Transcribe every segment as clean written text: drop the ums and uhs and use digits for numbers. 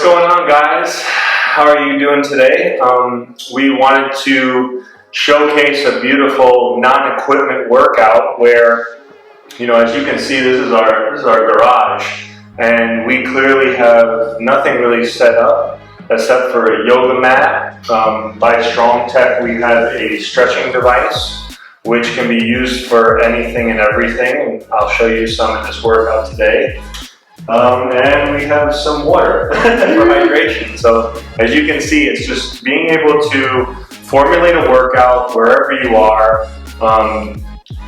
What's going on, guys? How are you doing today? We wanted to showcase a beautiful non-equipment workout where, as you can see, this is our garage, and we clearly have nothing really set up except for a yoga mat. By Strong Tech, we have a stretching device which can be used for anything and everything, and I'll show you some in this workout today. And we have some water for hydration. So as you can see, it's just being able to formulate a workout wherever you are.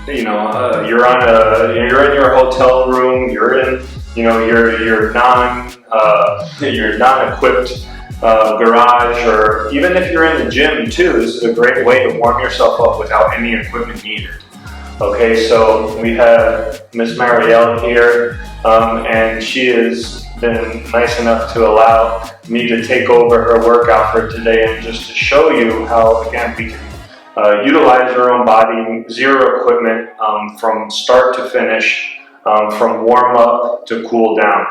You're in your hotel room. You're in, your non-equipped garage, or even if you're in the gym too. This is a great way to warm yourself up without any equipment needed. Okay, so we have Miss Mariel here, and she has been nice enough to allow me to take over her workout for today, and just to show you how, again, we can utilize our own body, zero equipment, from start to finish, from warm up to cool down.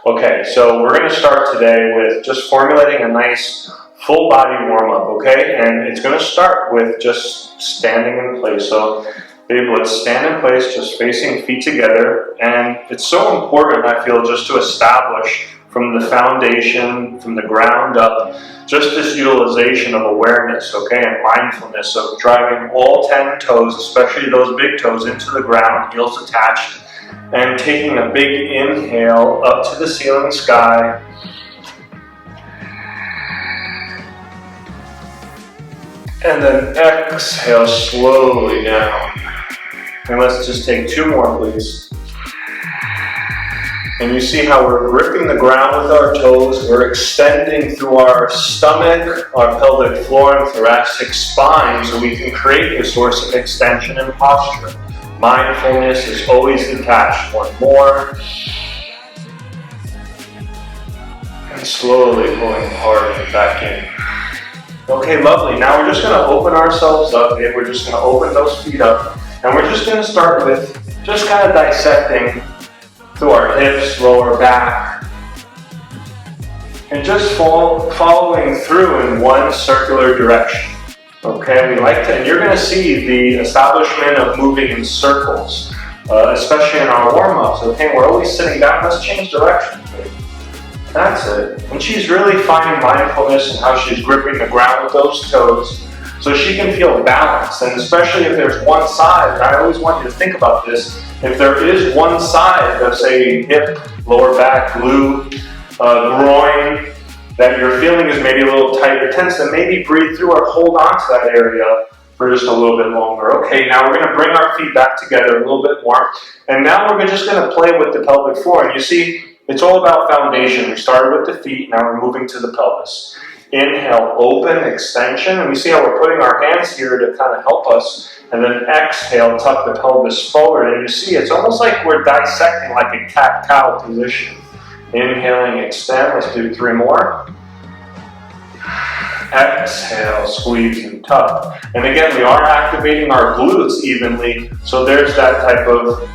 Okay, so we're going to start today with just formulating a nice full body warm up, okay? And it's going to start with just standing in place. So babe, let's stand in place, just facing feet together. And it's so important, I feel, just to establish from the foundation, from the ground up, just this utilization of awareness, okay, and mindfulness of driving all 10 toes, especially those big toes, into the ground, heels attached, and taking a big inhale up to the ceiling sky. And then exhale slowly down. And let's just take two more, please. And you see how we're gripping the ground with our toes. We're extending through our stomach, our pelvic floor, and thoracic spine, so we can create a source of extension and posture. Mindfulness is always detached. One more. And slowly pulling hard and back in. Okay, lovely. Now we're just going to open ourselves up. We're just going to open those feet up. And we're just going to start with just kind of dissecting through our hips, lower back, and just following through in one circular direction. Okay, we like to, and you're going to see the establishment of moving in circles, especially in our warm-ups. Okay, we're always sitting down. Let's change direction. That's it. And she's really finding mindfulness in how she's gripping the ground with those toes, so she can feel balanced. And especially if there's one side, and I always want you to think about this, if there is one side of, say, hip, lower back, glute, groin, that you're feeling is maybe a little tight or tense, then maybe breathe through or hold on to that area for just a little bit longer. Okay, now we're going to bring our feet back together a little bit more. And now we're just going to play with the pelvic floor. And you see, it's all about foundation. We started with the feet, now we're moving to the pelvis. Inhale, open, extension, and we see how we're putting our hands here to kind of help us. And then exhale, tuck the pelvis forward. And you see, it's almost like we're dissecting like a cat-cow position. Inhaling, extend. Let's do 3 more. Exhale, squeeze and tuck. And again, we are activating our glutes evenly, so there's that type of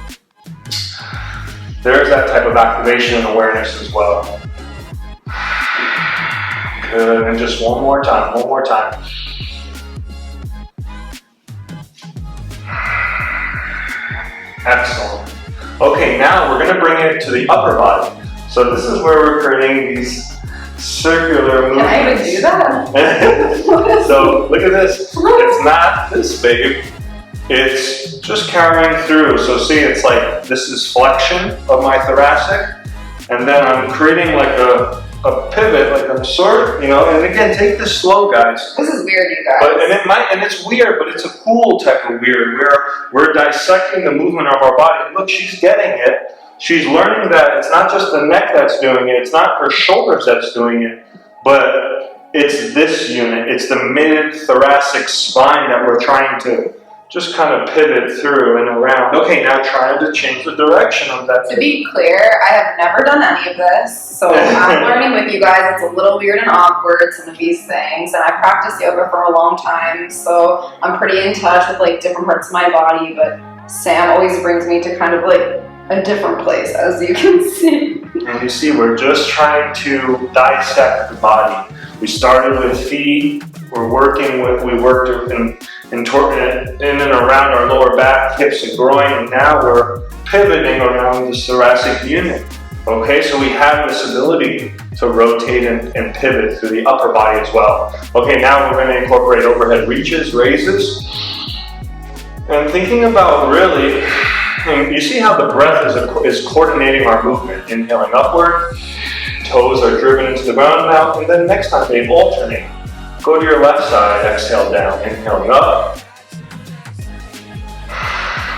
activation and awareness as well. Good, and just one more time. Excellent. Okay, now we're going to bring it to the upper body. So this is where we're creating these circular movements. Can I even do that? So look at this. It's not this big. It's just carrying through. So see, it's like this is flexion of my thoracic, and then I'm creating like a pivot, like I'm and again, take this slow, guys. This is weird, you guys. And it's weird, but it's a cool type of weird, where we're dissecting the movement of our body. And look, she's getting it. She's learning that it's not just the neck that's doing it, it's not her shoulders that's doing it, but it's this unit, it's the mid-thoracic spine that we're trying to just kind of pivot through and around. Okay, now trying to change the direction of that. To be clear, I have never done any of this, so I'm learning with you guys. It's a little weird and awkward, some of these things, and I practiced yoga for a long time, so I'm pretty in touch with like different parts of my body, but Sam always brings me to kind of like a different place, as you can see. And you see, we're just trying to dissect the body. We started with feet. We worked in and around our lower back, hips, and groin, and now we're pivoting around the thoracic unit. Okay, so we have this ability to rotate and pivot through the upper body as well. Okay, now we're going to incorporate overhead reaches, raises, and thinking about really, and you see how the breath is coordinating our movement. Inhaling upward, toes are driven into the ground now, and then next time they alternate. Go to your left side, exhale down, inhaling up,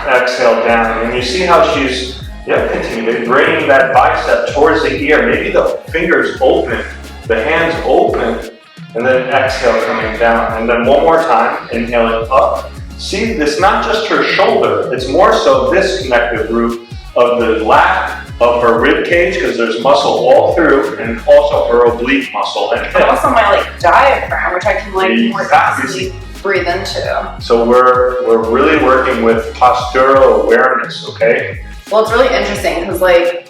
exhale down, and you see how she's, continue, bringing that bicep towards the ear, maybe the fingers open, the hands open, and then exhale coming down, and then one more time, inhaling up. See, it's not just her shoulder, it's more so this connective root of the lat, of her rib cage, because there's muscle all through, and also her oblique muscle. And also my diaphragm, which I can more easily breathe into. So we're really working with postural awareness, okay? Well, it's really interesting because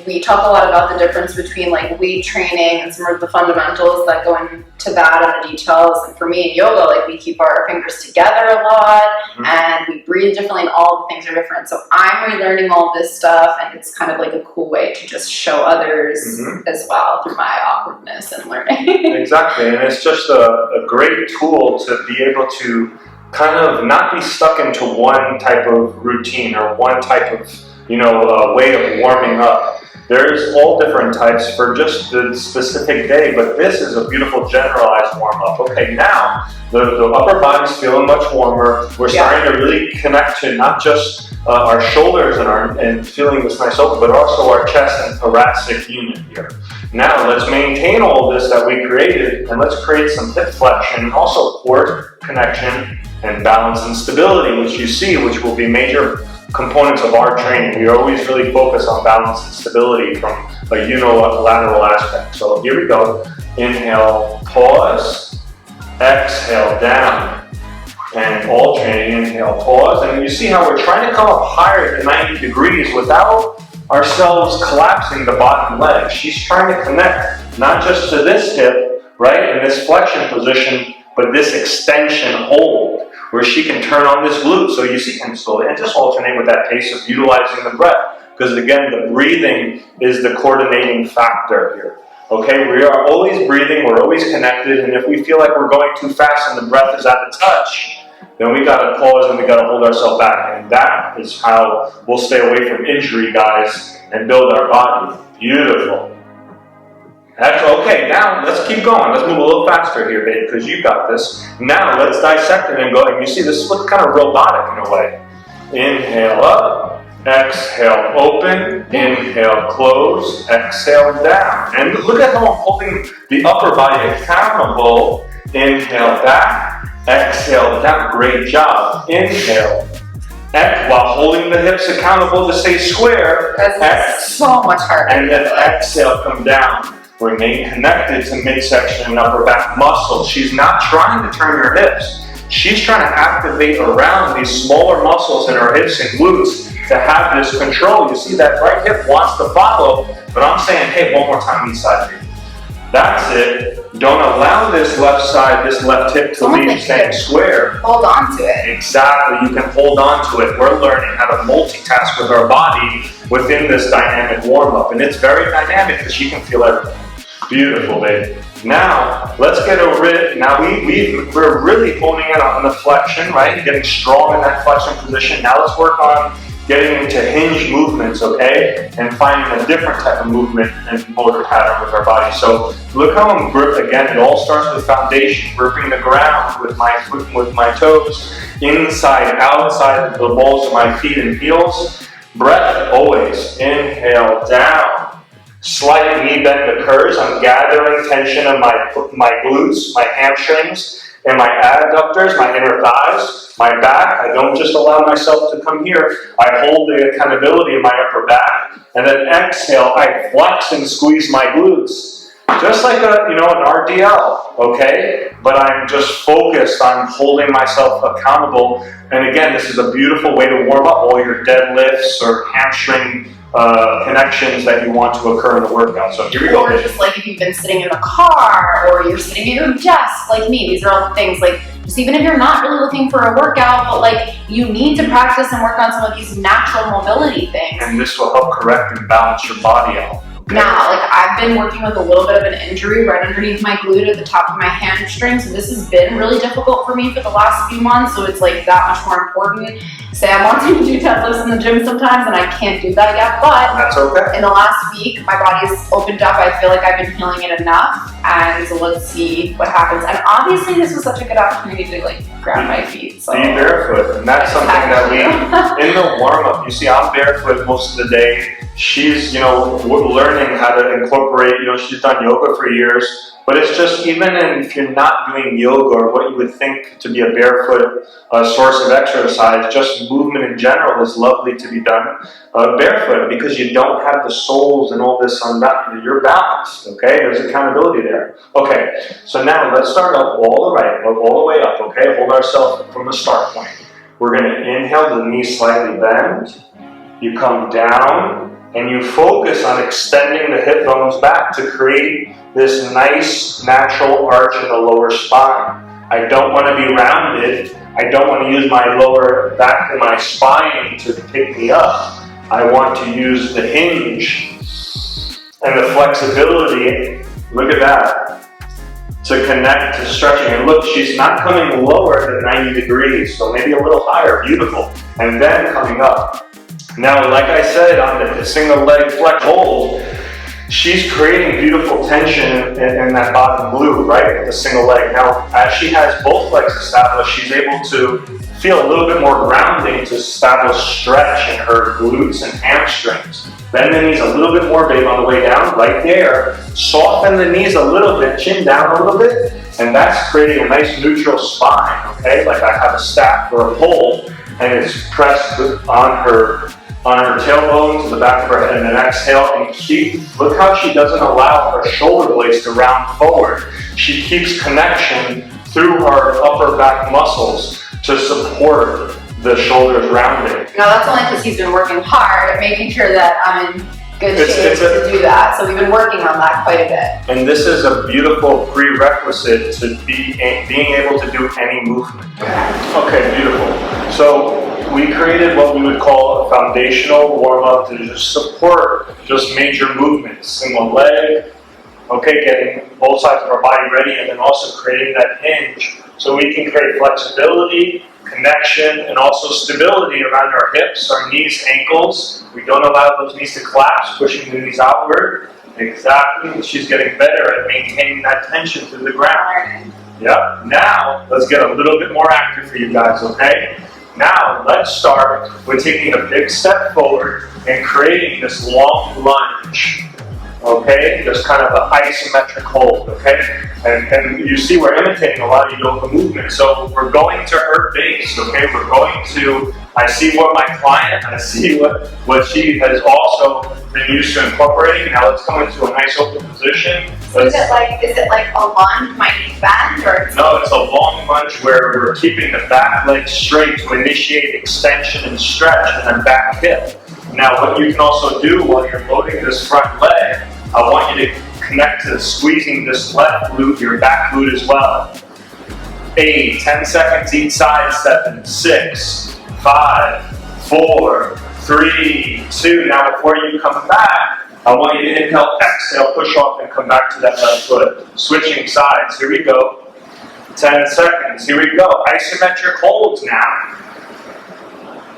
we talk a lot about the difference between weight training and some of the fundamentals that go into that and the details. And for me in yoga, we keep our fingers together a lot, and we breathe differently, and all the things are different. So I'm relearning all this stuff, and it's kind of a cool way to just show others as well through my awkwardness and learning. Exactly, and it's just a great tool to be able to kind of not be stuck into one type of routine or one type of way of warming up. There's all different types for just the specific day, but this is a beautiful generalized warm-up. Okay, now the upper body's feeling much warmer. We're starting to really connect to not just our shoulders and feeling this nice open, but also our chest and thoracic unit here. Now let's maintain all of this that we created, and let's create some hip flexion and also core connection and balance and stability, which will be major components of our training. We always really focus on balance and stability from a unilateral aspect. So here we go. Inhale, pause, exhale down, and alternating. Inhale, pause, and you see how we're trying to come up higher than 90 degrees without ourselves collapsing the bottom leg. She's trying to connect not just to this hip, right, in this flexion position, but this extension hold, where she can turn on this glute. So you see, and slowly, and just alternate with that pace of utilizing the breath, because again, the breathing is the coordinating factor here. Okay, we are always breathing, we're always connected, and if we feel like we're going too fast and the breath is at the touch, then we gotta pause and we gotta hold ourselves back. And that is how we'll stay away from injury, guys, and build our body. Beautiful. Okay, now let's keep going. Let's move a little faster here, babe, because you got this. Now let's dissect it and go. And you see, this looks kind of robotic in a way. Inhale up, exhale open, inhale close, exhale down. And look at how I'm holding the upper body accountable. Inhale back, exhale down. Great job. Inhale. While holding the hips accountable to stay square. That's so much harder. And then exhale, come down. Remain connected to midsection and upper back muscles. She's not trying to turn her hips. She's trying to activate around these smaller muscles in her hips and glutes to have this control. You see, that right hip wants to follow, but I'm saying, hey, one more time each side here. That's it. Don't allow this left side, this left hip to leave staying square. Hold on to it. Exactly, you can hold on to it. We're learning how to multitask with our body within this dynamic warm-up, and it's very dynamic because you can feel everything. Beautiful, baby. Now, let's get a rid. Now, we're really honing in on the flexion, right? Getting strong in that flexion position. Now, let's work on getting into hinge movements, okay? And finding a different type of movement and motor pattern with our body. So, look how I'm gripping. Again, it all starts with foundation. Gripping the ground with my toes, inside, outside the balls of my feet and heels. Breath always. Inhale, down. Slight knee bend occurs. I'm gathering tension in my glutes, my hamstrings, and my adductors, my inner thighs, my back. I don't just allow myself to come here. I hold the accountability in my upper back. And then exhale, I flex and squeeze my glutes. Just like an RDL, okay? But I'm just focused on holding myself accountable. And again, this is a beautiful way to warm up all your deadlifts or hamstring connections that you want to occur in the workout. So here we go. Or just like if you've been sitting in a car or you're sitting at your desk like me, these are all the things like just even if you're not really looking for a workout, but like you need to practice and work on some of these natural mobility things. And this will help correct and balance your body out. Okay? Now, like I've been working with a little bit of an injury right underneath my glute at the top of my hamstring, so this has been really difficult for me for the last few months, so it's like that much more important. Sam wants me to do deadlifts in the gym sometimes, and I can't do that yet, but that's okay. In the last week, my body's opened up. I feel like I've been healing it enough, and so let's see what happens. And obviously, this was such a good opportunity to like ground my feet. So be barefoot, and that's something that we, in the warm-up, you see I'm barefoot most of the day. She's, learning how to incorporate, she's done yoga for years, but it's just, even if you're not doing yoga or what you would think to be a barefoot source of exercise, just movement in general is lovely to be done barefoot because you don't have the soles and all this unbalanced. You're balanced, okay? There's accountability there. Okay, so now let's start up all the way up, okay? Hold ourselves from the start point. We're going to inhale, the knees slightly bend. You come down. And you focus on extending the hip bones back to create this nice natural arch in the lower spine. I don't want to be rounded. I don't want to use my lower back and my spine to pick me up. I want to use the hinge and the flexibility. Look at that. To connect to stretching. And look, she's not coming lower than 90 degrees, so maybe a little higher. Beautiful. And then coming up. Now, like I said, on the single leg flex hold, she's creating beautiful tension in that bottom glute, right? The single leg. Now, as she has both legs established, she's able to feel a little bit more grounding to establish stretch in her glutes and hamstrings. Bend the knees a little bit more, babe, on the way down, right there. Soften the knees a little bit, chin down a little bit, and that's creating a nice neutral spine, okay? Like I have a staff or a pole, and it's pressed on her tailbone to the back of her head, and then exhale. And look how she doesn't allow her shoulder blades to round forward. She keeps connection through her upper back muscles to support the shoulders rounding. Now that's only because he's been working hard at making sure that I'm in good shape to do that. So we've been working on that quite a bit. And this is a beautiful prerequisite to being able to do any movement. Okay, beautiful. So we created what we would call a foundational warm-up to just support just major movements. Single leg, okay, getting both sides of our body ready, and then also creating that hinge so we can create flexibility, connection, and also stability around our hips, our knees, ankles. We don't allow those knees to collapse, pushing the knees outward. Exactly. She's getting better at maintaining that tension to the ground. Yep. Now, let's get a little bit more active for you guys, okay? Now, let's start with taking a big step forward and creating this long lunge. Okay, just kind of an isometric hold, okay? And you see we're imitating a lot of yoga movements. So we're going to her base, okay? We're going to, I see what my client, I see what she has also been used to incorporating. Now let's come into a nice open position. Is it like a lunge, my knee bend, or? No, it's a long lunge where we're keeping the back leg straight to initiate extension and stretch and then back hip. Now what you can also do while you're loading this front leg, I want you to connect to squeezing this left glute, your back glute as well. 8, 10 seconds each side, 7, 6, 5, 4, 3, 2. Now before you come back, I want you to inhale, exhale, push off, and come back to that left foot. Switching sides, here we go. 10 seconds, here we go. Isometric holds now.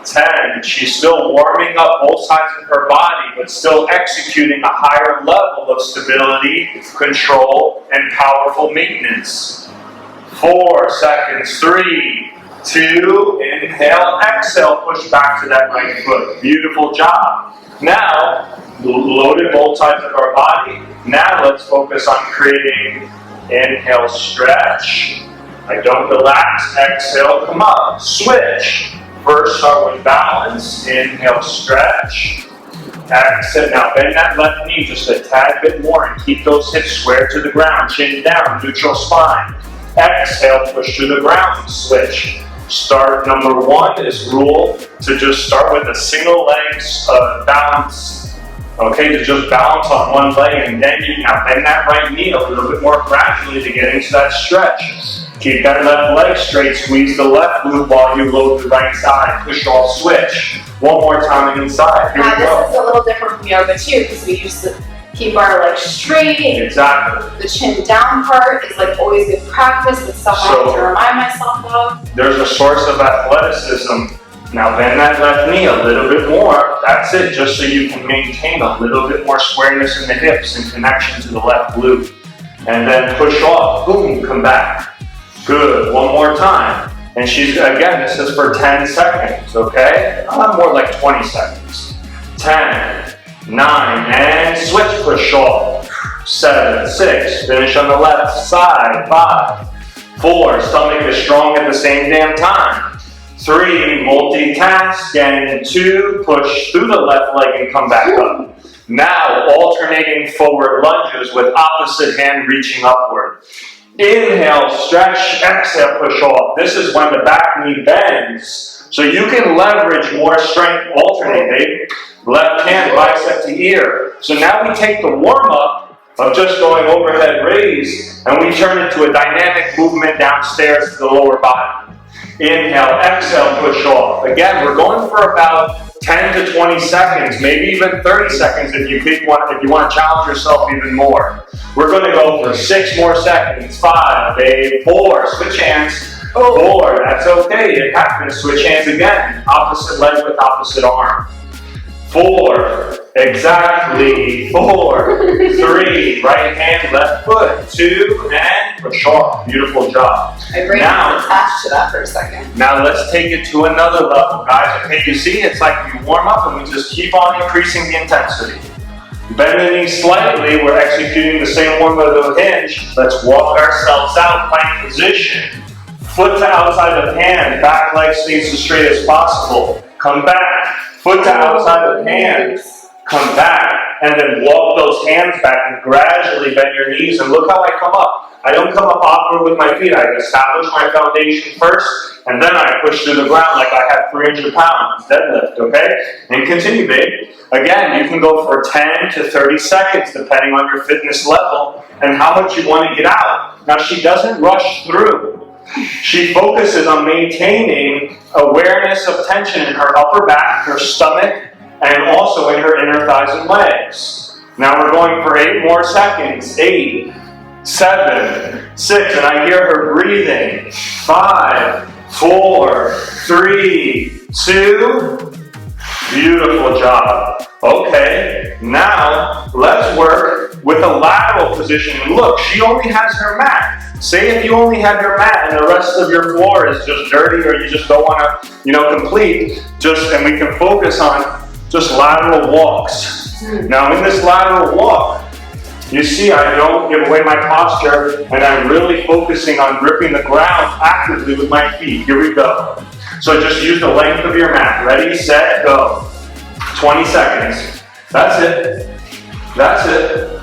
10, she's still warming up both sides of her body, but still executing a higher level of stability, control, and powerful maintenance. 4 seconds, 3, 2, inhale, exhale, push back to that right foot. Beautiful job. Now, loaded both sides of our body. Now let's focus on creating inhale, stretch. I don't relax, exhale, come up. Switch. First, start with balance. Inhale, stretch. Exhale. Now bend that left knee just a tad bit more and keep those hips square to the ground. Chin down, neutral spine. Exhale, push to the ground, switch. Start number 1 is rule to just start with a single leg balance. Okay, to just balance on one leg, and then you now bend that right knee a little bit more gradually to get into that stretch. Keep that left leg straight, squeeze the left glute while you load the right side. Push off, switch. One more time inside. Here now we go. this is a little different from yoga too, because we used to keep our legs straight. Exactly. The chin down part is like always good practice. It's something I have to remind myself of. There's a source of athleticism. Now bend that left knee a little bit more. That's it, just so you can maintain a little bit more squareness in the hips and connection to the left glute. And then push off, boom, come back. Good, one more time. And again, this is for 10 seconds, okay? More like 20 seconds. 10, 9, and switch, push off. 7, 6, finish on the left side. 5, 4, stomach is strong at the same damn time. 3, multitask, and 2, push through the left leg and come back up. Now, alternating forward lunges with opposite hand reaching upward. Inhale, stretch, exhale, push off. This is when the back knee bends, so you can leverage more strength, alternating. Left hand, bicep to ear. So now we take the warm-up of just going overhead raise, and we turn it to a dynamic movement downstairs to the lower body. Inhale, exhale, push off. Again, we're going for about 10 to 20 seconds, maybe even 30 seconds if you want to challenge yourself even more. We're going to go for 6 more seconds. 5, babe, 4, switch hands. 4, that's okay, it happens. Switch hands again. Opposite leg with opposite arm. 4, exactly. 4, 3, right hand, left foot. 2, and push off. Beautiful job. My brain was attached to that for a second. Now let's take it to another level, guys. Okay, you see, it's like we warm up and we just keep on increasing the intensity. Bend the knee slightly, we're executing the same one with a hinge. Let's walk ourselves out, plank position. Foot to outside of hand, back leg stays as straight as possible. Come back, foot to outside of hand, come back, and then walk those hands back and gradually bend your knees, and look how I come up. I don't come up awkward with my feet. I establish my foundation first, and then I push through the ground like I have 300 pounds, deadlift, okay? And continue, babe. Again, you can go for 10 to 30 seconds, depending on your fitness level and how much you want to get out. Now, she doesn't rush through. She focuses on maintaining awareness of tension in her upper back, her stomach, and also in her inner thighs and legs. Now we're going for 8 more seconds. 8, 7, 6, and I hear her breathing. 5, 4, 3, 2. Beautiful job. Okay, now let's work with a lateral position. Look, she only has her mat. Say if you only have your mat and the rest of your floor is just dirty, or you just don't want to, complete, and we can focus on just lateral walks. Now in this lateral walk, you see I don't give away my posture, and I'm really focusing on gripping the ground actively with my feet. Here we go. So just use the length of your mat. Ready, set, go. 20 seconds. That's it. That's it.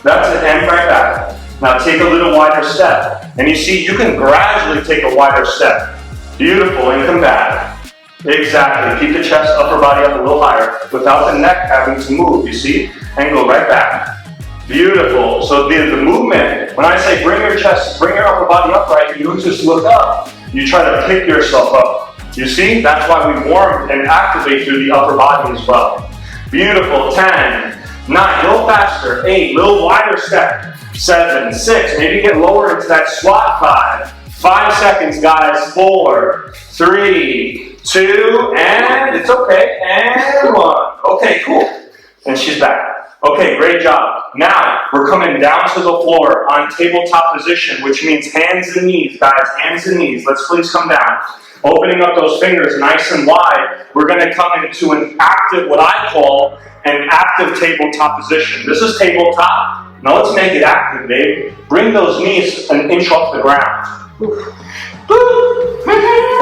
That's it. And right back. Now take a little wider step. And you see, you can gradually take a wider step. Beautiful, and come back. Exactly. Keep the chest, upper body up a little higher without the neck having to move, you see? And go right back. Beautiful. So the movement, when I say bring your upper body upright, you don't just look up. You try to pick yourself up. You see? That's why we warm and activate through the upper body as well. Beautiful. 10, 9, a little faster. 8, a little wider step. 7, 6, maybe get lower into that squat. 5 seconds, guys. 4, 3, 2, and it's okay. And 1. Okay, cool. And she's back. Okay, great job. Now, we're coming down to the floor on tabletop position, which means hands and knees, guys, hands and knees. Let's please come down. Opening up those fingers nice and wide, we're going to come into an active, what I call an active tabletop position. This is tabletop. Now let's make it active, babe. Bring those knees an inch off the ground.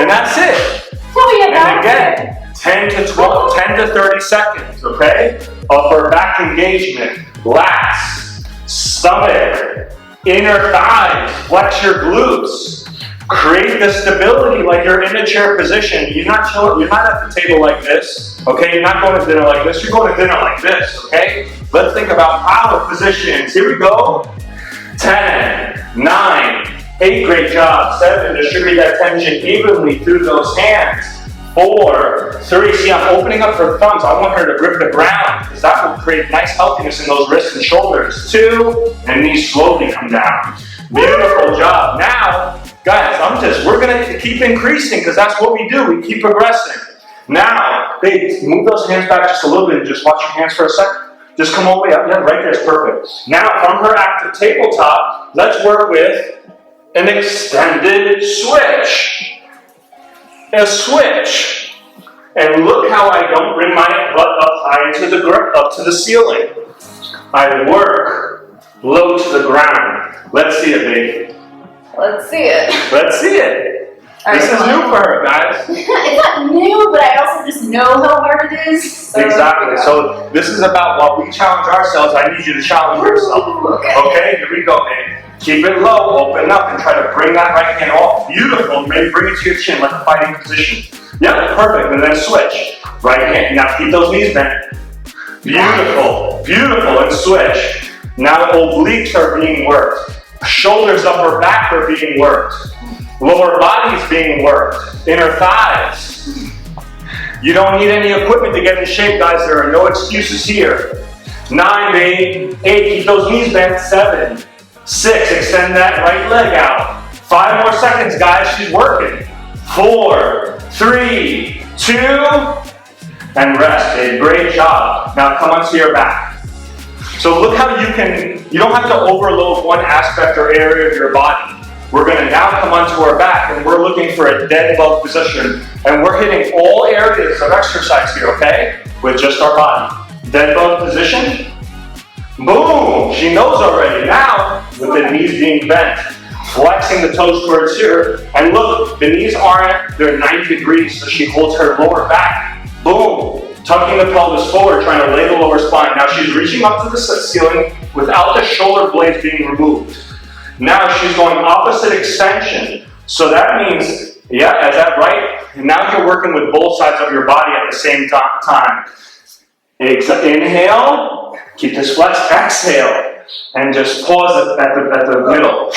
And that's it. Oh, yeah, and again, 10 to 30 seconds, okay? upper back engagement, lats, stomach, inner thighs, flex your glutes. Create the stability like you're in a chair position. You're not at the table like this, okay? You're not going to dinner like this, you're going to dinner like this, okay? Let's think about power positions. Here we go. 10, 9, 8, great job. 7, distribute that tension evenly through those hands. 4, 3, see I'm opening up her thumbs. I want her to grip the ground because that will create nice healthiness in those wrists and shoulders. 2, and knees slowly come down. Beautiful job. Now, guys, we're gonna keep increasing because that's what we do. We keep progressing. Now, babe, move those hands back just a little bit and just watch your hands for a second. Just come all the way up. Yeah, right there is perfect. Now, from her active tabletop, let's work with an extended switch. A switch. And look how I don't bring my butt up high up to the ceiling. I work low to the ground. Let's see it, babe. Let's see it. Let's see it. This is new for her, guys. It's not new, but I also just know how hard it is. So exactly. So this is about while we challenge ourselves, I need you to challenge yourself. Okay, here we go, babe. Keep it low, open up, and try to bring that right hand off. Beautiful. Maybe bring it to your chin like a fighting position. Yep, perfect. And then switch. Right hand. Now keep those knees bent. Beautiful. Beautiful. And switch. Now obliques are being worked. Shoulders, upper back are being worked. Lower body's being worked. Inner thighs. You don't need any equipment to get in shape, guys. There are no excuses here. 9, 8, keep those knees bent. 7, 6, extend that right leg out. 5 more seconds, guys. She's working. 4, 3, 2, and rest. A great job. Now come onto your back. So look how you don't have to overload one aspect or area of your body. We're going to now come onto our back and we're looking for a dead bug position. And we're hitting all areas of exercise here, okay? With just our body. Dead bug position. Boom! She knows already. Now, with the knees being bent, flexing the toes towards her. And look, the knees they're 90 degrees, so she holds her lower back. Boom! Tucking the pelvis forward, trying to lay the lower spine. Now she's reaching up to the ceiling without the shoulder blades being removed. Now she's going opposite extension. So that means, yeah, is that right? And now you're working with both sides of your body at the same time. Inhale, keep this flexed. Exhale, and just pause at the middle.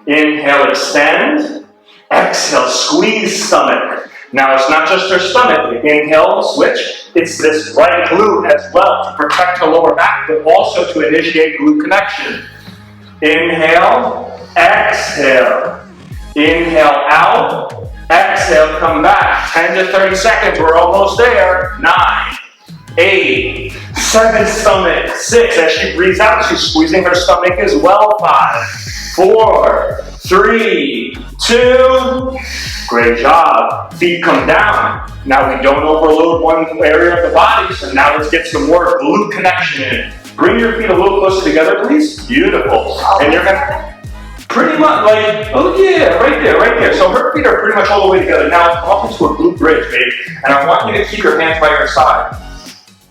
Inhale, extend. Exhale, squeeze stomach. Now it's not just her stomach. Inhale, switch. It's this right glute as well to protect her lower back, but also to initiate glute connection. Inhale, exhale. Inhale out, exhale, come back. 10 to 30 seconds, we're almost there. 9, 8, 7, stomach. 6, as she breathes out, she's squeezing her stomach as well. 5, 4, 3, 2, great job. Feet come down. Now we don't overload one area of the body, so now let's get some more glute connection in. Bring your feet a little closer together, please. Beautiful. And you're gonna pretty much like, oh yeah, right there. So her feet are pretty much all the way together. Now come up into a glute bridge, babe. And I want you to keep your hands by your side.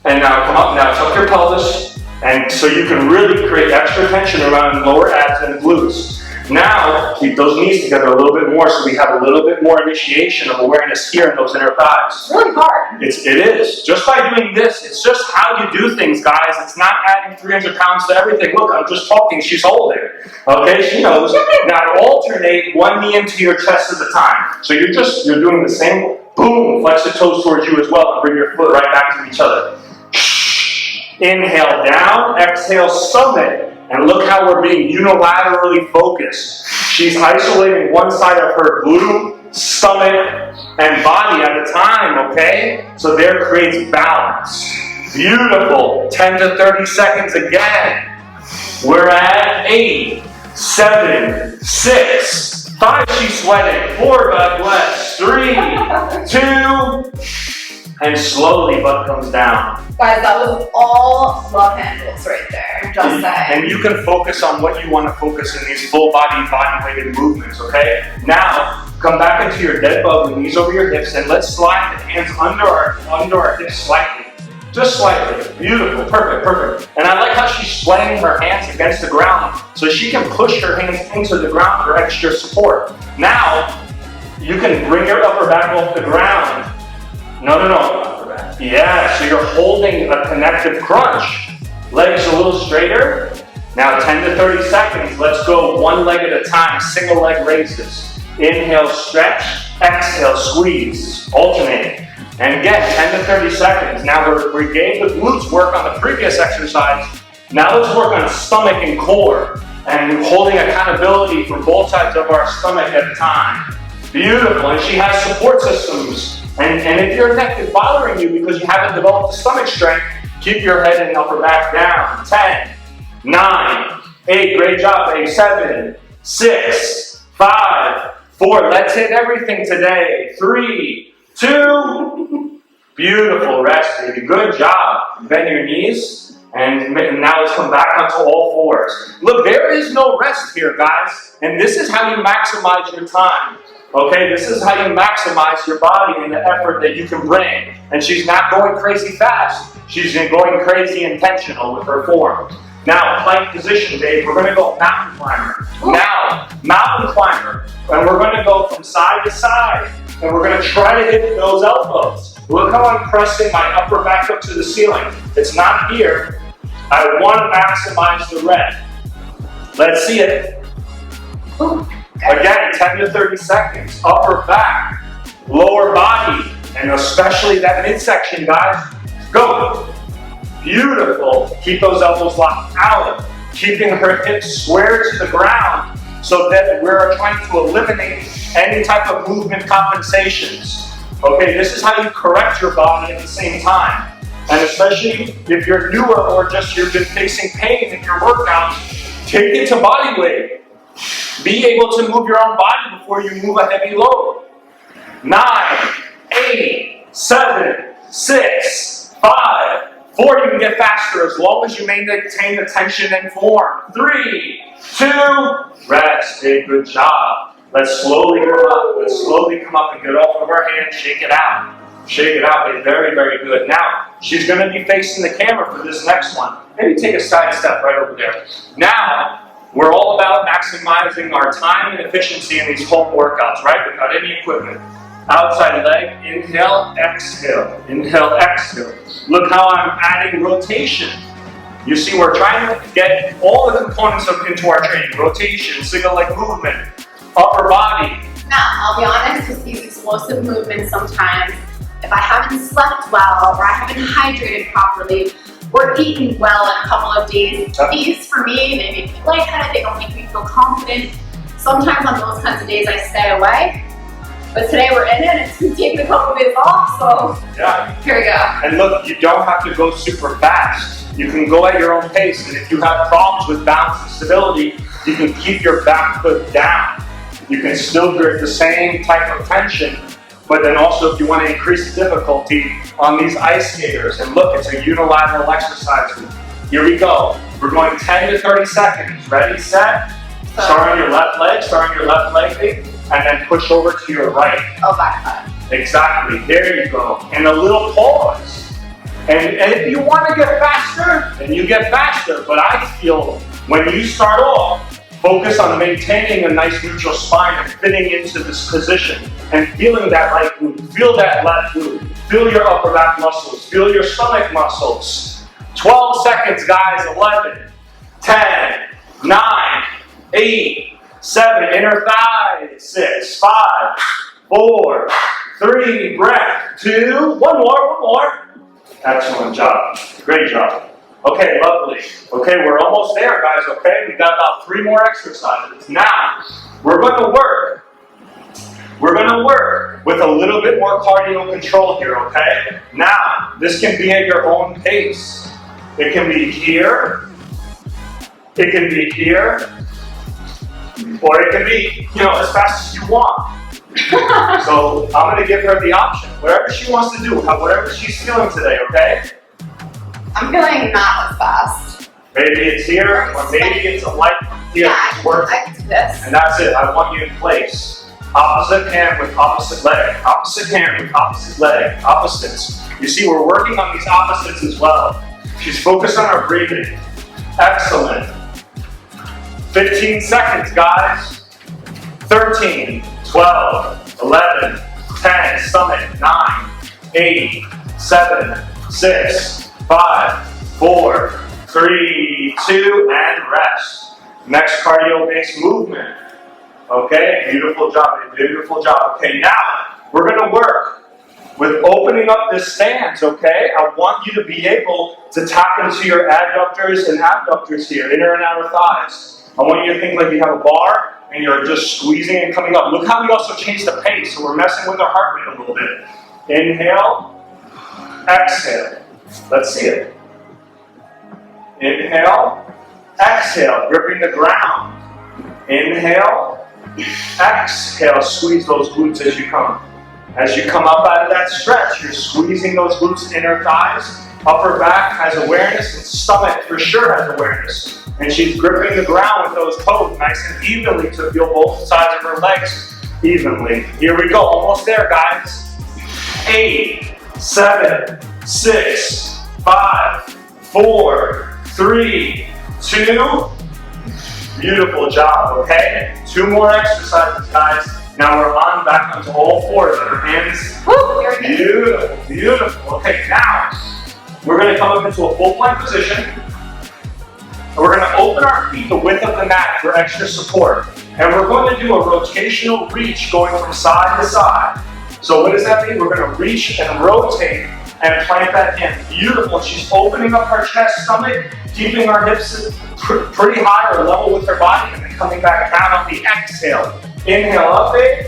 And now come up, now tuck your pelvis. And so you can really create extra tension around lower abs and glutes. Now, keep those knees together a little bit more so we have a little bit more initiation of awareness here in those inner thighs. It's really hard. It is. Just by doing this, it's just how you do things, guys. It's not adding 300 pounds to everything. Look, I'm just talking. She's holding. Okay, she knows. Now alternate one knee into your chest at a time. So you're doing the same. Boom, flex the toes towards you as well and bring your foot right back to each other. Inhale down, exhale summit. And look how we're being unilaterally focused. She's isolating one side of her glute, stomach, and body at a time, okay? So there creates balance. Beautiful. 10 to 30 seconds again. We're at 8, 7, 6, 5, she's sweating. 4, God bless. 3, 2, and slowly butt comes down. Guys, that was all love handles right there, just saying. And you can focus on what you want to focus in these full body weighted movements, okay? Now, come back into your dead bug with knees over your hips and let's slide the hands under our hips slightly. Just slightly. Beautiful. Perfect, perfect. And I like how she's swaying her hands against the ground so she can push her hands into the ground for extra support. Now, you can bring your upper back off the ground. No. Upper back. Yeah, so you're holding a connective crunch. Legs a little straighter. Now 10 to 30 seconds. Let's go one leg at a time. Single leg raises. Inhale, stretch. Exhale, squeeze. Alternate. And again, 10 to 30 seconds. Now we gave the glutes work on the previous exercise. Now let's work on stomach and core. And holding accountability for both sides of our stomach at a time. Beautiful. And she has support systems. And if your neck is bothering you because you haven't developed the stomach strength, keep your head and upper back down. 10, 9, 8. Great job, babe. 7, 6, 5, 4. Let's hit everything today. 3, 2. Beautiful. Rest, baby. Good job. Bend your knees. And now let's come back onto all fours. Look, there is no rest here, guys. And this is how you maximize your time. Okay, this is how you maximize your body and the effort that you can bring. And she's not going crazy fast. She's going crazy intentional with her form. Now, plank position, Dave. We're going to go mountain climber. Now, mountain climber. And we're going to go from side to side. And we're going to try to hit those elbows. Look how I'm pressing my upper back up to the ceiling. It's not here. I want to maximize the red. Let's see it. Again, 10 to 30 seconds. Upper back, lower body, and especially that midsection, guys. Go. Beautiful. Keep those elbows locked out. Keeping her hips square to the ground so that we're trying to eliminate any type of movement compensations. Okay, this is how you correct your body at the same time. And especially if you're newer or just you've been facing pain in your workout, take it to body weight. Be able to move your own body before you move a heavy load. 9, 8, 7, 6, 5, 4. You can get faster as long as you maintain the tension and form. 3, 2, rest. Good job. Let's slowly come up. Let's slowly come up and get off of our hands. Shake it out. Shake it out. Very, very good. Now, she's going to be facing the camera for this next one. Maybe take a side step right over there. Now, we're all about maximizing our time and efficiency in these home workouts, right? Without any equipment. Outside leg, inhale, exhale. Inhale, exhale. Look how I'm adding rotation. You see, we're trying to get all the components into our training. Rotation, single leg movement, upper body. Now, I'll be honest, with these explosive movements sometimes, if I haven't slept well or I haven't hydrated properly or eaten well in a couple of days, these for me, they make me lightheaded, they don't make me feel confident. Sometimes on those kinds of days I stay away. But today we're in it and it's taking a couple of days off, so here we go. And look, you don't have to go super fast. You can go at your own pace, and if you have problems with balance and stability, you can keep your back foot down. You can still grip the same type of tension, but then also if you want to increase the difficulty on these ice skaters, and look, it's a unilateral exercise. Here we go. We're going 10 to 30 seconds. Ready, set? Start on your left leg, baby, and then push over to your right. Oh, back foot. Exactly. There you go. And a little pause. And if you want to get faster, then you get faster. But I feel when you start off, focus on maintaining a nice neutral spine and fitting into this position and feeling that right glute, feel that left glute, feel your upper back muscles, feel your stomach muscles. 12 seconds, guys. 11, 10, 9, 8, 7, inner thighs, 6, 5, 4, 3, breath, 2, one more. Excellent job. Great job. Okay, lovely. Okay, we're almost there, guys, okay? We've got about 3 more exercises. Now, we're going to work with a little bit more cardio control here, okay? Now, this can be at your own pace. It can be here. It can be here. Or it can be, as fast as you want. So I'm going to give her the option. Whatever she wants to do, whatever she's feeling today, okay? I'm feeling not as fast. Maybe it's here, or maybe it's a light here. Yeah, I can do this. And that's it. I want you in place. Opposite hand with opposite leg. Opposite hand with opposite leg. Opposites. You see, we're working on these opposites as well. She's focused on her breathing. Excellent. 15 seconds, guys. 13, 12, 11, 10, stomach, 9, 8, 7, 6, 5, 4, 3, 2, and rest. Next cardio-based movement. Okay, beautiful job, beautiful job. Okay, now we're going to work with opening up this stance, okay? I want you to be able to tap into your adductors and abductors here, inner and outer thighs. I want you to think like you have a bar and you're just squeezing and coming up. Look how we also changed the pace, so we're messing with our heart rate a little bit. Inhale, exhale. Let's see it. Inhale, exhale, gripping the ground. Inhale, exhale, squeeze those glutes as you come. As you come up out of that stretch, you're squeezing those glutes, inner thighs. Upper back has awareness, and stomach for sure has awareness. And she's gripping the ground with those toes nice and evenly to feel both sides of her legs evenly. Here we go, almost there, guys. 8, 7, 6, 5, 4, 3, 2. Beautiful job, okay? 2 more exercises, guys. Now we're on back onto all fours on our hands. Woo, beautiful, beautiful. Okay, now we're going to come up into a full plank position. And we're going to open our feet the width of the mat for extra support. And we're going to do a rotational reach going from side to side. So what does that mean? We're going to reach and rotate and plant that in. Beautiful. She's opening up her chest, stomach, keeping our hips pretty high or level with her body, and then coming back down on the exhale. Inhale up, babe.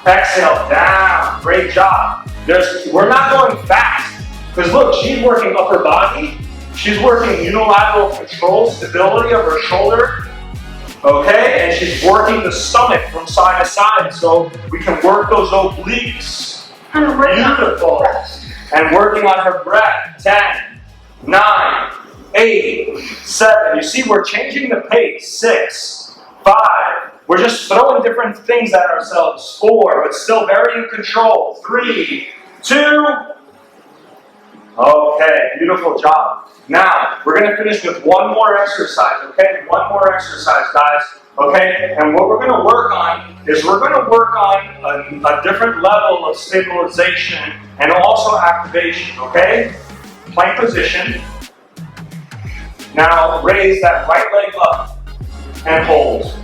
Exhale down. Great job. We're not going fast. Because look, she's working upper body. She's working unilateral control, stability of her shoulder. Okay? And she's working the stomach from side to side so we can work those obliques. Beautiful. And working on her breath. 10, 9, 8, 7. You see, we're changing the pace. 6, 5. We're just throwing different things at ourselves. 4, but still very in control. 3, 2. Okay, beautiful job. Now, we're going to finish with one more exercise, okay? One more exercise, guys. Okay? And what we're going to work on is we're going to work on a different level of stabilization and also activation, okay? Plank position. Now, raise that right leg up and hold.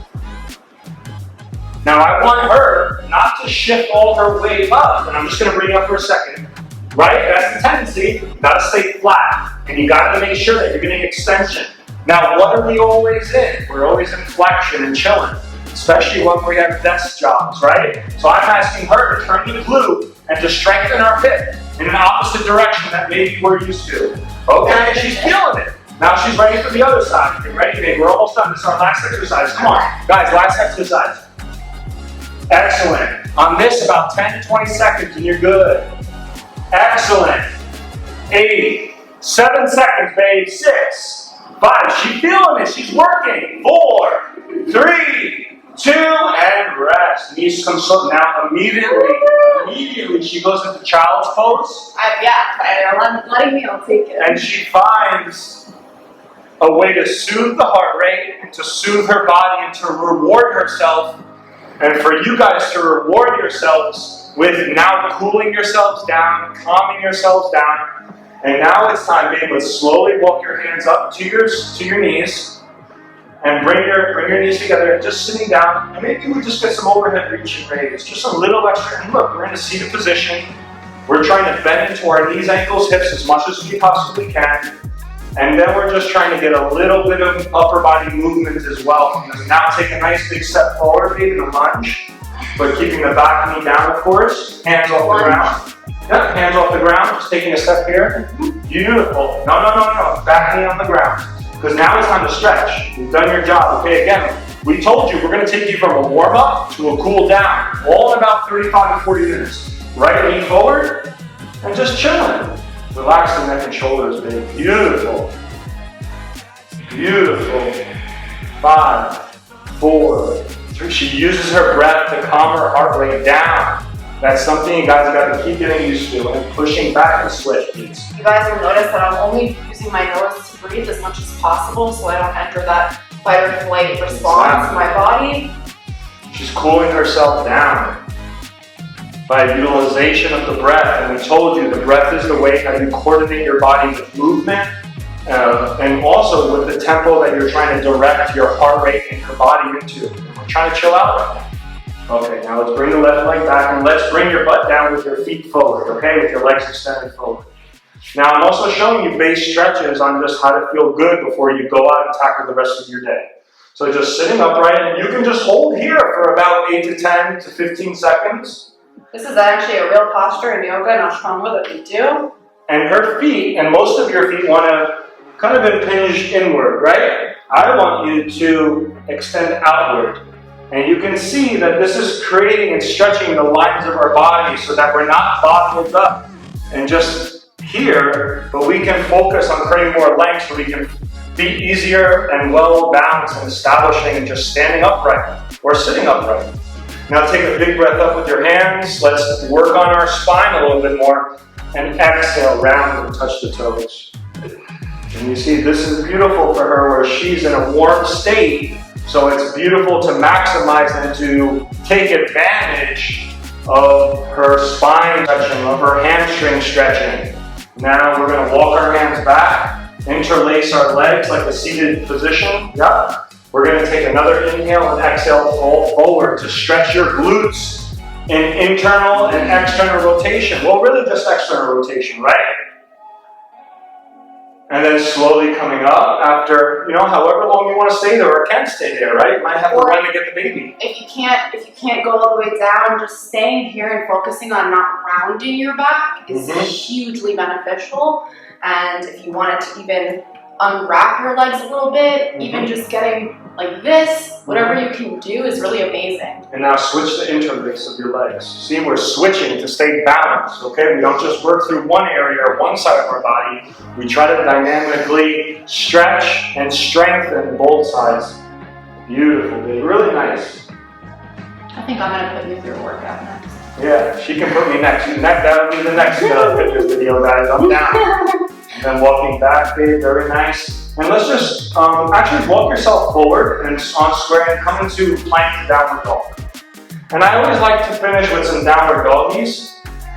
Now I want her not to shift all her weight up, and I'm just going to bring it up for a second. Right? That's the tendency. You got to stay flat, and you got to make sure that you're getting extension. Now, what are we always in? We're always in flexion and chilling, especially when we have desk jobs, right? So I'm asking her to turn the glute and to strengthen our hip in an opposite direction that maybe we're used to. Okay, she's feeling it. Now she's ready for the other side. Get ready, babe. We're almost done. This is our last exercise. Come on, guys, last exercise. Excellent. On this, about 10 to 20 seconds, and you're good. Excellent. 8, 7 seconds, babe. 6, 5. She's feeling it. She's working. 4, 3, 2, and rest. Knees come so now. Immediately, she goes into child's pose. Letting me, I'll take it. And she finds a way to soothe the heart rate, and to soothe her body, and to reward herself. And for you guys to reward yourselves with now cooling yourselves down, calming yourselves down. And now it's time, babe. Let's slowly walk your hands up to your knees. And bring your knees together, just sitting down. And maybe we just get some overhead reach and raise. Just a little extra. And look, we're in a seated position. We're trying to bend into our knees, ankles, hips as much as we possibly can. And then we're just trying to get a little bit of upper body movement as well. Now take a nice big step forward, maybe in a lunge. But keeping the back knee down, of course. Hands off the ground. Yep, hands off the ground. Just taking a step here. Beautiful. No. Back knee on the ground. Because now it's time to stretch. You've done your job. Okay, again, we told you we're going to take you from a warm-up to a cool down. All in about 35 to 40 minutes. Right knee forward and just chilling. Relax the neck and shoulders, babe. Beautiful. Beautiful. 5, 4, 3. She uses her breath to calm her heart rate down. That's something you guys got to keep getting used to, and pushing back and switch, please. You guys will notice that I'm only using my nose to breathe as much as possible so I don't enter that fight or flight response in my body. She's cooling herself down by utilization of the breath. And we told you the breath is the way how you coordinate your body with movement and also with the tempo that you're trying to direct your heart rate and your body into. And we're trying to chill out right now. Okay, now let's bring the left leg back and let's bring your butt down with your feet forward, okay? With your legs extended forward. Now I'm also showing you base stretches on just how to feel good before you go out and tackle the rest of your day. So just sitting upright, and you can just hold here for about 8 to 10 to 15 seconds. This is actually a real posture in yoga, not strong with it, we do. And her feet, and most of your feet want to kind of impinge inward, right? I want you to extend outward. And you can see that this is creating and stretching the lines of our body so that we're not bottled up and just here, but we can focus on creating more length so we can be easier and well balanced and establishing and just standing upright or sitting upright. Now take a big breath up with your hands. Let's work on our spine a little bit more and exhale, round and touch the toes. And you see this is beautiful for her where she's in a warm state. So it's beautiful to maximize and to take advantage of her spine stretching, of her hamstring stretching. Now we're going to walk our hands back, interlace our legs like a seated position. Yep. We're going to take another inhale and exhale, fold forward to stretch your glutes in internal and external rotation. Well, really just external rotation, right? And then slowly coming up after, however long you want to stay there or can stay there, right? You might have to run to get the baby. If you can't go all the way down, just staying here and focusing on not rounding your back is hugely beneficial. And if you wanted to even unwrap your legs a little bit, even just getting like this, whatever you can do is really amazing. And now switch the interlace of your legs. See, we're switching to stay balanced, okay? We don't just work through one area or one side of our body. We try to dynamically stretch and strengthen both sides. Beautiful, baby. Really nice. I think I'm going to put you through a workout next. Yeah, she can put me next. That'll be the next fitness video, guys. I'm down. And then walking back, babe, very nice. And let's just actually walk yourself forward and on square and come into plank to downward dog. And I always like to finish with some downward doggies.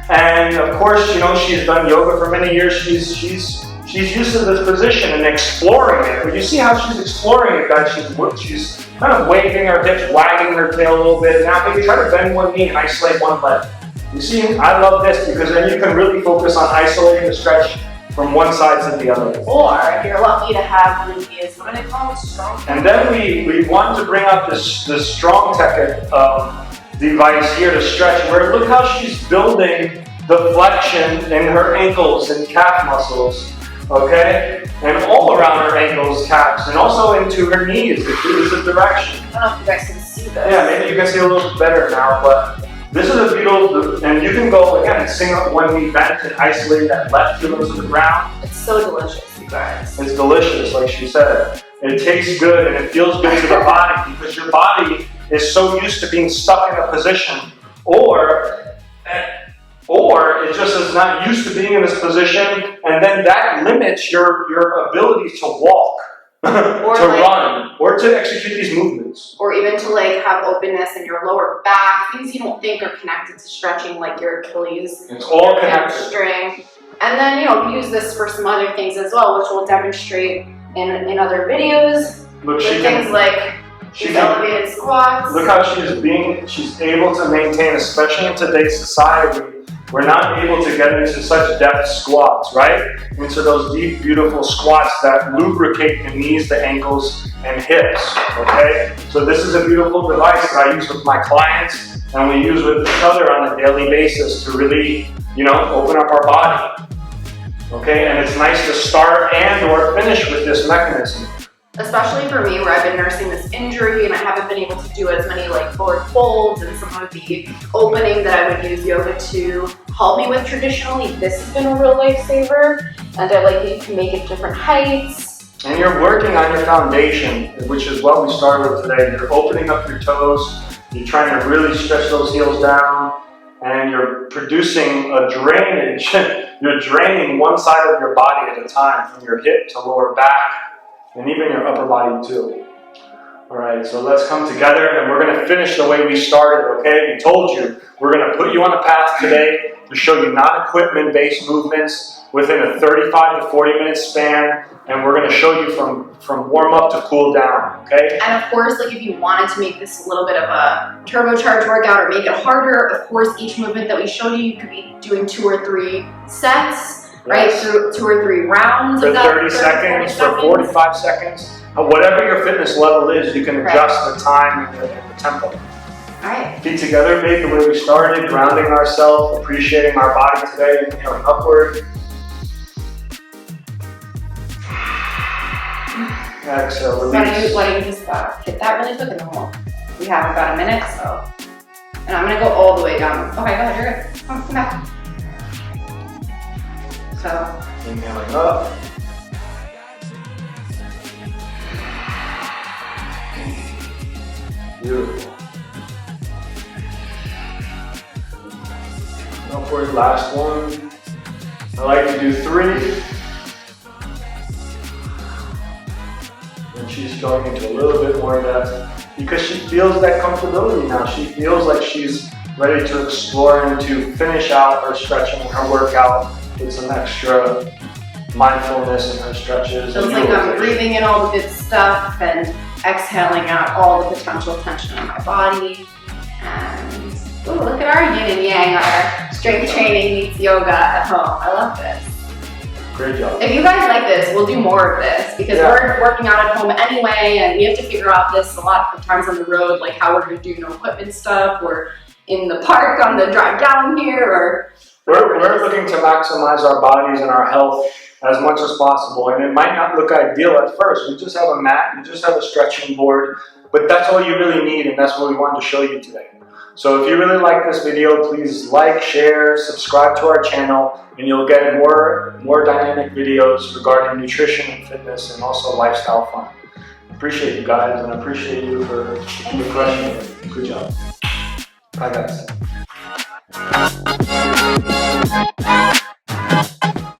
And of course, she's done yoga for many years. She's used to this position and exploring it. But you see how she's exploring it, guys. She's kind of waving her hips, wagging her tail a little bit. Now maybe try to bend one knee and isolate one leg. You see, I love this because then you can really focus on isolating the stretch from one side to the other. Or if you're lucky to have one of these, what do they call it? Strong tech. And then we want to bring up this strong tech device here to stretch, where look how she's building the flexion in her ankles and calf muscles, okay? And all around her ankles, calves, and also into her knees, the opposite direction. I don't know if you guys can see this. Yeah, maybe you can see a little bit better now, but this is a beautiful, and you can go again and sing up when we bend and isolate that left heel into the ground. It's so delicious, you guys. It's delicious, like she said. It tastes good and it feels good to the body because your body is so used to being stuck in a position, or it just is not used to being in this position, and then that limits your ability to walk, to run, or to execute these movements. Or even to have openness in your lower back, things you don't think are connected to stretching, like your Achilles. It's all connected. Hamstring. And then, use this for some other things as well, which we'll demonstrate in other videos. Look, things like elevated squats. Look how she's able to maintain, especially in today's society. We're not able to get into such depth squats, right? Into those deep, beautiful squats that lubricate the knees, the ankles, and hips, okay? So this is a beautiful device that I use with my clients and we use with each other on a daily basis to really, open up our body, okay? And it's nice to start and or finish with this mechanism. Especially for me, where I've been nursing this injury and I haven't been able to do as many forward folds and some of the opening that I would use yoga to help me with traditionally. This has been a real lifesaver, and I like that you can make it different heights. And you're working on your foundation, which is what we started with today. You're opening up your toes. You're trying to really stretch those heels down. and you're producing a drainage. You're draining one side of your body at a time, from your hip to lower back, and even your upper body too. All right, so let's come together, and we're going to finish the way we started, okay? We told you, we're going to put you on a path today to show you non-equipment-based movements within a 35 to 40 minute span, and we're going to show you from warm up to cool down, okay? And of course, like if you wanted to make this a little bit of a turbocharged workout or make it harder, of course, each movement that we showed you, you could be doing 2 or 3 sets, right? Through 2 or 3 rounds for of that. 30 seconds, for 45 seconds. Whatever your fitness level is, you can adjust the time and the tempo. All right. Feet together, babe, the way we started, grounding ourselves, appreciating our body today, inhaling upward. Exhale, release. Why don't you just hit that really quick and then we have about a minute, so. And I'm gonna go all the way down. Okay, go ahead, you're good. Come back. So. Inhaling up. Beautiful. Upward, last one. I like to do 3. And she's going into a little bit more depth because she feels that comfortability now. She feels like she's ready to explore and to finish out her stretching and her workout with some extra mindfulness in her stretches. Feels like I'm breathing in all the good stuff and exhaling out all the potential tension in my body. And ooh, look at our yin and yang, our strength training meets yoga at home. I love this. Great job. If you guys like this, we'll do more of this because we're working out at home anyway, and we have to figure out this a lot of times on the road, like how we're going to do no equipment stuff. We're in the park on the drive down here, or we're looking to maximize our bodies and our health as much as possible, and it might not look ideal at first. We just have a mat, we just have a stretching board, but that's all you really need, and that's what we wanted to show you today. So if you really like this video, please like, share, subscribe to our channel, and you'll get more dynamic videos regarding nutrition and fitness and also lifestyle fun. Appreciate you guys, and appreciate you for crushing it. Good job. Bye guys.